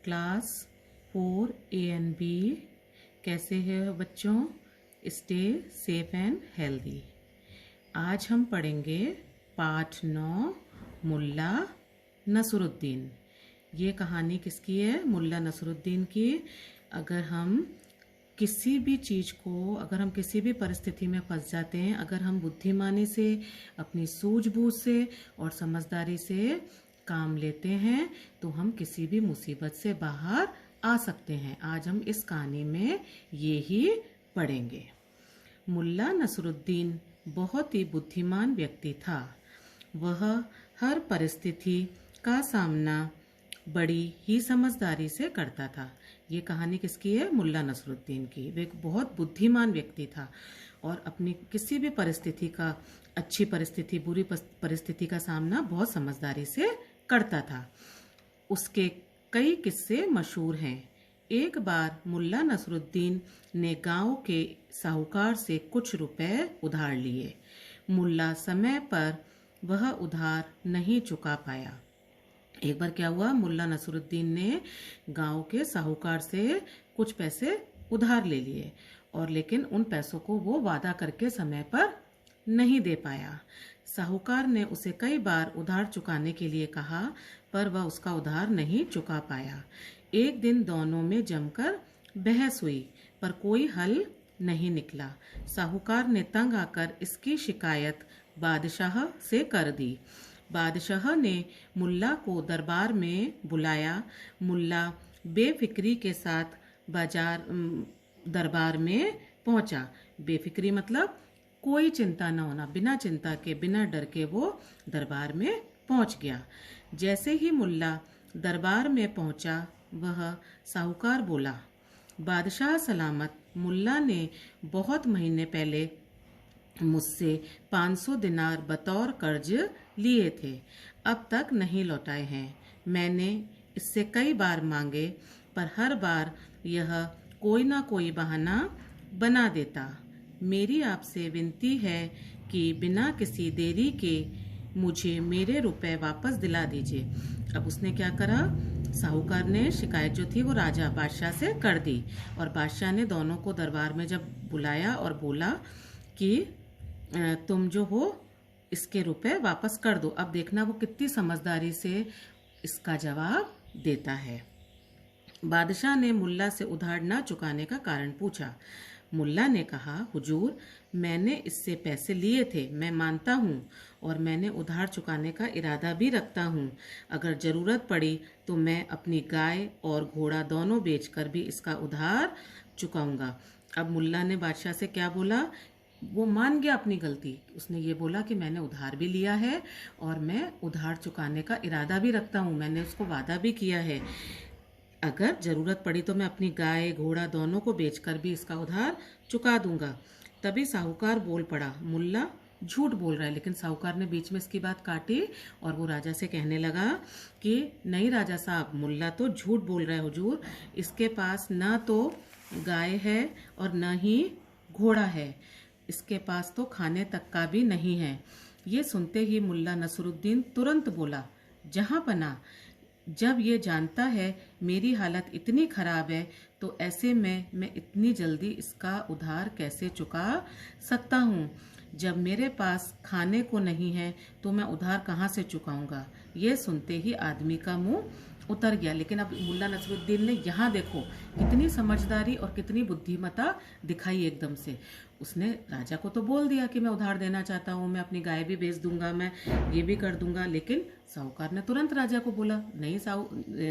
Class 4 A and B। कैसे हैं बच्चों? Stay safe and healthy. आज हम पढ़ेंगे पाठ 9 मुल्ला नसरुद्दीन। ये कहानी किसकी है? मुल्ला नसरुद्दीन की। अगर हम किसी भी चीज़ को, अगर हम किसी भी परिस्थिति में फंस जाते हैं, अगर हम बुद्धिमानी से, अपनी सूझबूझ से और समझदारी से काम लेते हैं तो हम किसी भी मुसीबत से बाहर आ सकते हैं। आज हम इस कहानी में ये ही पढ़ेंगे। मुल्ला नसरुद्दीन बहुत ही बुद्धिमान व्यक्ति था। वह हर परिस्थिति का सामना बड़ी ही समझदारी से करता था। ये कहानी किसकी है? मुल्ला नसरुद्दीन की। वह एक बहुत बुद्धिमान व्यक्ति था और अपनी किसी भी परिस्थिति का, अच्छी परिस्थिति, बुरी परिस्थिति का सामना बहुत समझदारी से करता था। उसके कई किस्से मशहूर हैं। एक बार मुल्ला नसरुद्दीन ने गांव के साहूकार से कुछ रुपए उधार लिए। मुल्ला समय पर वह उधार नहीं चुका पाया। एक बार क्या हुआ, मुल्ला नसरुद्दीन ने गांव के साहूकार से कुछ पैसे उधार ले लिए और लेकिन उन पैसों को वो वादा करके समय पर नहीं दे पाया। साहूकार ने उसे कई बार उधार चुकाने के लिए कहा पर वह उसका उधार नहीं चुका पाया। एक दिन दोनों में जमकर बहस हुई पर कोई हल नहीं निकला। साहूकार ने तंग आकर इसकी शिकायत बादशाह से कर दी। बादशाह ने मुल्ला को दरबार में बुलाया। मुल्ला बेफिक्री के साथ दरबार में पहुंचा। बेफिक्री मतलब कोई चिंता न होना, बिना चिंता के, बिना डर के वो दरबार में पहुंच गया। जैसे ही मुल्ला दरबार में पहुंचा वह साहूकार बोला, बादशाह सलामत, मुल्ला ने बहुत महीने पहले मुझसे 500 दिनार बतौर कर्ज लिए थे, अब तक नहीं लौटाए हैं। मैंने इससे कई बार मांगे पर हर बार यह कोई ना कोई बहाना बना देता। मेरी आपसे विनती है कि बिना किसी देरी के मुझे मेरे रुपए वापस दिला दीजिए। अब उसने क्या करा, साहूकार ने शिकायत जो थी वो राजा बादशाह से कर दी और बादशाह ने दोनों को दरबार में जब बुलाया और बोला कि तुम जो हो इसके रुपए वापस कर दो। अब देखना वो कितनी समझदारी से इसका जवाब देता है। बादशाह ने मुल्ला से उधार न चुकाने का कारण पूछा। मुल्ला ने कहा, हुजूर, मैंने इससे पैसे लिए थे, मैं मानता हूँ और मैंने उधार चुकाने का इरादा भी रखता हूँ। अगर ज़रूरत पड़ी तो मैं अपनी गाय और घोड़ा दोनों बेचकर भी इसका उधार चुकाऊंगा। अब मुल्ला ने बादशाह से क्या बोला, वो मान गया अपनी गलती। उसने ये बोला कि मैंने उधार भी लिया है और मैं उधार चुकाने का इरादा भी रखता हूँ, मैंने उसको वादा भी किया है। अगर ज़रूरत पड़ी तो मैं अपनी गाय घोड़ा दोनों को बेचकर भी इसका उधार चुका दूंगा। तभी साहूकार बोल पड़ा, मुल्ला झूठ बोल रहा है। लेकिन साहूकार ने बीच में इसकी बात काटी और वो राजा से कहने लगा कि नहीं राजा साहब, मुल्ला तो झूठ बोल रहा है हुजूर, इसके पास ना तो गाय है और न ही घोड़ा है, इसके पास तो खाने तक का भी नहीं है। ये सुनते ही मुल्ला नसरुद्दीन तुरंत बोला, जहाँ पना, जब ये जानता है मेरी हालत इतनी खराब है तो ऐसे में मैं इतनी जल्दी इसका उधार कैसे चुका सकता हूँ? जब मेरे पास खाने को नहीं है तो मैं उधार कहाँ से चुकाऊंगा? ये सुनते ही आदमी का मुंह उतर गया। लेकिन अब मुल्ला नसरुद्दीन ने यहाँ देखो कितनी समझदारी और कितनी बुद्धिमत्ता दिखाई एकदम से। उसने राजा को तो बोल दिया कि मैं उधार देना चाहता हूँ, मैं अपनी गाय भी बेच दूंगा, मैं ये भी कर दूंगा। लेकिन साहूकार ने तुरंत राजा को बोला, नहीं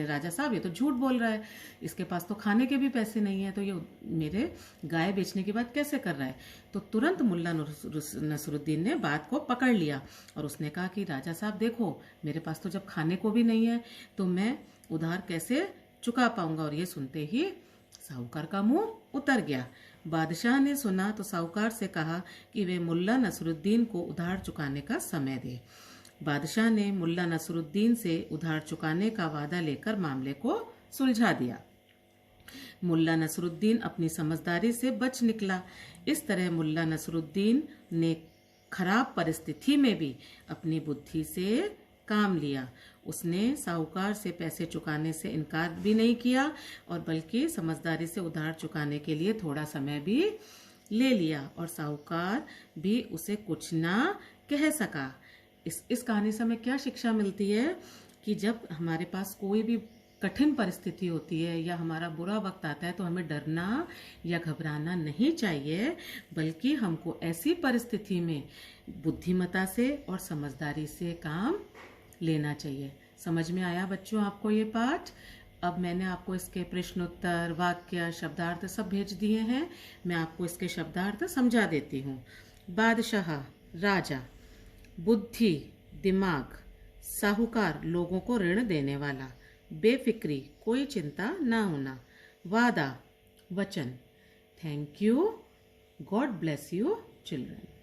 राजा साहब, ये तो झूठ बोल रहा है, इसके पास तो खाने के भी पैसे नहीं है, तो ये मेरे गाय बेचने की बात कैसे कर रहा है? तो तुरंत मुल्ला नसरुद्दीन ने बात को पकड़ लिया और उसने कहा कि राजा साहब देखो, मेरे पास तो जब खाने को भी नहीं है तो मैं उधार कैसे चुका पाऊंगा? और ये सुनते ही साहूकार का मुंह उतर गया। बादशाह ने सुना तो साहूकार से कहा कि वे मुल्ला नसरुद्दीन को उधार चुकाने का समय दे। बादशाह ने मुल्ला नसरुद्दीन से उधार चुकाने का वादा लेकर मामले को सुलझा दिया। मुल्ला नसरुद्दीन अपनी समझदारी से बच निकला। इस तरह मुल्ला नसरुद्दीन ने खराब परिस्थिति में भी अपनी बुद्धि से काम लिया। उसने साहूकार से पैसे चुकाने से इनकार भी नहीं किया और बल्कि समझदारी से उधार चुकाने के लिए थोड़ा समय भी ले लिया और साहूकार भी उसे कुछ ना कह सका। इस कहानी से हमें क्या शिक्षा मिलती है कि जब हमारे पास कोई भी कठिन परिस्थिति होती है या हमारा बुरा वक्त आता है तो हमें डरना या घबराना नहीं चाहिए, बल्कि हमको ऐसी परिस्थिति में बुद्धिमत्ता से और समझदारी से काम लेना चाहिए। समझ में आया बच्चों आपको ये पाठ? अब मैंने आपको इसके प्रश्नोत्तर, वाक्य, शब्दार्थ सब भेज दिए हैं। मैं आपको इसके शब्दार्थ समझा देती हूँ। बादशाह राजा, बुद्धि दिमाग, साहूकार लोगों को ऋण देने वाला, बेफिक्री कोई चिंता ना होना, वादा वचन। Thank you. God bless you children.